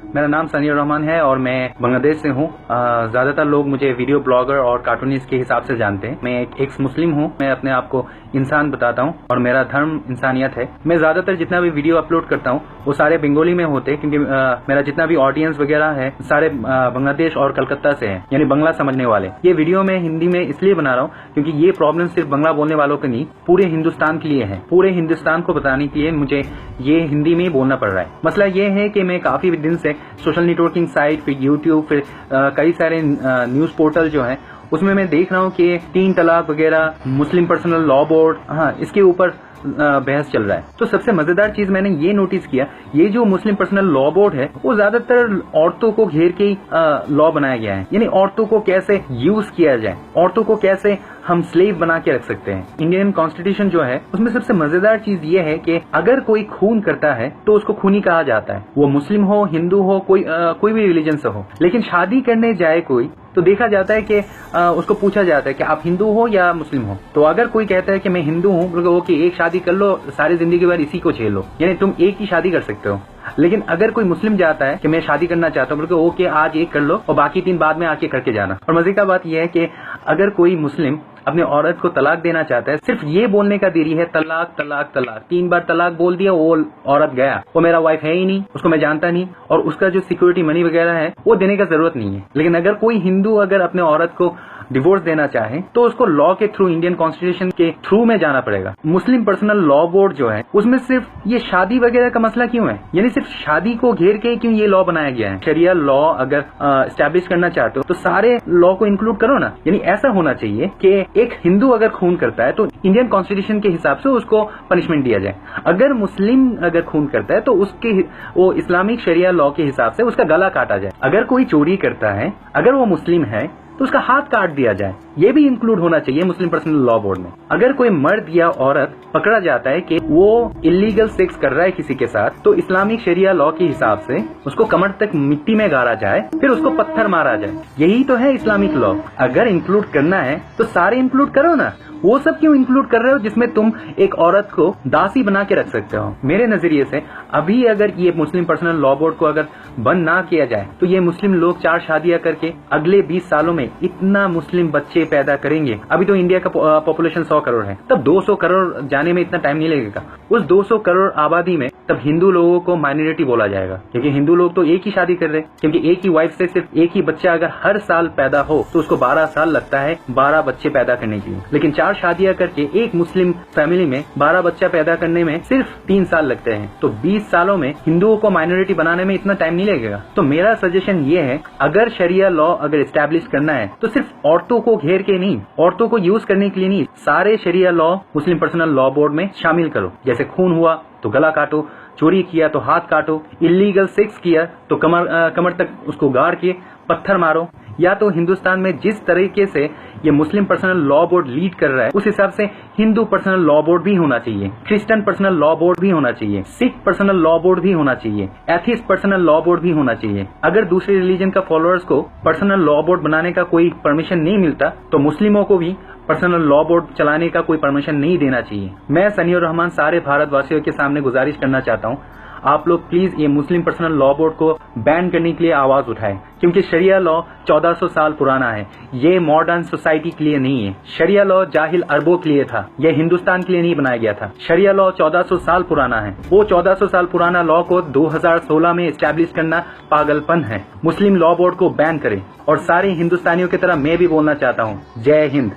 मेरा नाम सनी रहमान है और मैं बांग्लादेश से हूँ। ज्यादातर लोग मुझे वीडियो ब्लॉगर और कार्टूनिस्ट के हिसाब से जानते हैं। मैं एक एक्स मुस्लिम हूँ। मैं अपने आप को इंसान बताता हूँ और मेरा धर्म इंसानियत है। मैं ज्यादातर जितना भी वीडियो अपलोड करता हूँ वो सारे बंगाली में होते हैं, क्योंकि मेरा जितना भी ऑडियंस वगैरह है सारे बांग्लादेश और कलकत्ता से है, यानी बांग्ला समझने वाले। ये वीडियो मैं हिंदी में इसलिए बना रहा हूँ क्योंकि ये प्रॉब्लम सिर्फ बांग्ला बोलने वालों के नहीं, पूरे हिंदुस्तान के लिए है। पूरे हिंदुस्तान को बताने के लिए मुझे ये हिंदी में बोलना पड़ रहा है। मसला ये है कि मैं काफी दिन से सोशल नेटवर्किंग साइट, फिर यूट्यूब, फिर कई सारे न्यूज पोर्टल जो है उसमें मैं देख रहा हूँ कि 3 तलाक वगैरह, मुस्लिम पर्सनल लॉ बोर्ड, इसके ऊपर बहस चल रहा है। तो सबसे मजेदार चीज मैंने ये नोटिस किया, ये जो मुस्लिम पर्सनल लॉ बोर्ड है वो ज्यादातर औरतों को घेर के लॉ बनाया गया है, यानी औरतों को कैसे यूज किया जाए, औरतों को कैसे हम स्लेव बना के रख सकते हैं। इंडियन कॉन्स्टिट्यूशन जो है उसमें सबसे मजेदार चीज ये है कि अगर कोई खून करता है तो उसको खूनी कहा जाता है, वो मुस्लिम हो, हिंदू हो, कोई भी रिलीजन से हो। लेकिन शादी करने जाए कोई तो देखा जाता है कि उसको पूछा जाता है कि आप हिंदू हो या मुस्लिम हो। तो अगर कोई कहता है कि मैं हिंदू हूँ, तो ओके, एक शादी कर लो, सारी जिंदगी भर इसी को झेलो, यानी तुम एक ही शादी कर सकते हो। लेकिन अगर कोई मुस्लिम जाता है कि मैं शादी करना चाहता हूँ, बोले ओके, आज एक कर लो और बाकी 3 बाद में आके करके जाना। और मजे का बात यह है कि अगर कोई मुस्लिम अपने औरत को तलाक देना चाहता है, सिर्फ ये बोलने का देरी है तलाक तलाक तलाक, 3 बार तलाक बोल दिया, वो औरत गया, वो मेरा वाइफ है ही नहीं, उसको मैं जानता नहीं, और उसका जो सिक्योरिटी मनी वगैरह है वो देने का जरूरत नहीं है। लेकिन अगर कोई हिंदू अगर अपने औरत को डिवोर्स देना चाहे तो उसको लॉ के थ्रू, इंडियन कॉन्स्टिट्यूशन के थ्रू में जाना पड़ेगा। मुस्लिम पर्सनल लॉ बोर्ड जो है उसमें सिर्फ ये शादी वगैरह का मसला क्यों है, यानी सिर्फ शादी को घेर के क्यों ये लॉ बनाया गया है। शरिया लॉ अगर एस्टैब्लिश करना चाहते हो तो सारे लॉ को इंक्लूड करो ना। यानी ऐसा होना चाहिए कि एक हिंदू अगर खून करता है तो इंडियन कॉन्स्टिट्यूशन के हिसाब से उसको पनिशमेंट दिया जाए। अगर मुस्लिम अगर खून करता है तो उसके वो इस्लामिक शरिया लॉ के हिसाब से उसका गला काटा जाए। अगर कोई चोरी करता है, अगर वो मुस्लिम है, तो उसका हाथ काट दिया जाए। ये भी इंक्लूड होना चाहिए मुस्लिम पर्सनल लॉ बोर्ड में। अगर कोई मर्द या औरत पकड़ा जाता है कि वो इलीगल सेक्स कर रहा है किसी के साथ, तो इस्लामिक शरिया लॉ के हिसाब से उसको कमर तक मिट्टी में गाड़ा जाए, फिर उसको पत्थर मारा जाए। यही तो है इस्लामिक लॉ। अगर इंक्लूड करना है तो सारे इंक्लूड करो ना। वो सब क्यों इंक्लूड कर रहे हो जिसमें तुम एक औरत को दासी बना के रख सकते हो। मेरे नजरिए से अभी अगर ये मुस्लिम पर्सनल लॉ बोर्ड को अगर बंद ना किया जाए तो ये मुस्लिम लोग 4 शादियां करके अगले 20 सालों में इतना मुस्लिम बच्चे पैदा करेंगे। अभी तो इंडिया का पॉपुलेशन 100 करोड़ है, तब 200 करोड़ जाने में इतना टाइम नहीं लगेगा। उस 200 करोड़ आबादी में तब हिंदू लोगों को माइनॉरिटी बोला जाएगा, क्योंकि हिंदू लोग तो एक ही शादी कर रहे हैं, क्योंकि एक ही वाइफ से सिर्फ एक ही बच्चा अगर हर साल पैदा हो तो उसको 12 साल लगता है 12 बच्चे पैदा करने के लिए। लेकिन 4 शादियां करके एक मुस्लिम फैमिली में 12 बच्चा पैदा करने में सिर्फ 3 साल लगते हैं। तो 20 सालों में हिंदुओं को माइनॉरिटी बनाने में इतना टाइम नहीं लगेगा। तो मेरा सजेशन ये है, अगर शरिया लॉ अगर एस्टैब्लिश करना है तो सिर्फ औरतों को घेर के नहीं, औरतों को यूज करने के लिए नहीं, सारे शरिया लॉ मुस्लिम पर्सनल लॉ बोर्ड में शामिल करो। जैसे खून हुआ तो गला काटो, चोरी किया तो हाथ काटो, इलीगल सेक्स किया तो कमर तक उसको गाड़ के पत्थर मारो। या तो हिंदुस्तान में जिस तरीके से ये मुस्लिम पर्सनल लॉ बोर्ड लीड कर रहा है उस हिसाब से हिंदू पर्सनल लॉ बोर्ड भी होना चाहिए, क्रिश्चियन पर्सनल लॉ बोर्ड भी होना चाहिए, सिख पर्सनल लॉ बोर्ड भी होना चाहिए, एथिस्ट पर्सनल लॉ बोर्ड भी होना चाहिए। अगर दूसरे रिलीजन का फॉलोअर्स को पर्सनल लॉ बोर्ड बनाने का कोई परमिशन नहीं मिलता तो मुस्लिमों को भी पर्सनल लॉ बोर्ड चलाने का कोई परमिशन नहीं देना चाहिए। मैं सनी रहमान सारे भारतवासियों के सामने गुजारिश करना चाहता हूँ, आप लोग प्लीज ये मुस्लिम पर्सनल लॉ बोर्ड को बैन करने के लिए आवाज उठाएं, क्योंकि शरिया लॉ 1400 साल पुराना है। ये मॉडर्न सोसाइटी के लिए नहीं है। शरिया लॉ जाहिल अरबों के लिए था, यह हिंदुस्तान के लिए नहीं बनाया गया था। शरिया लॉ 1400 साल पुराना है। वो 1400 साल पुराना लॉ को 2016 में एस्टैब्लिश करना पागलपन है। मुस्लिम लॉ बोर्ड को बैन करें। और सारे हिंदुस्तानियों की तरह मैं भी बोलना चाहता हूँ, जय हिंद।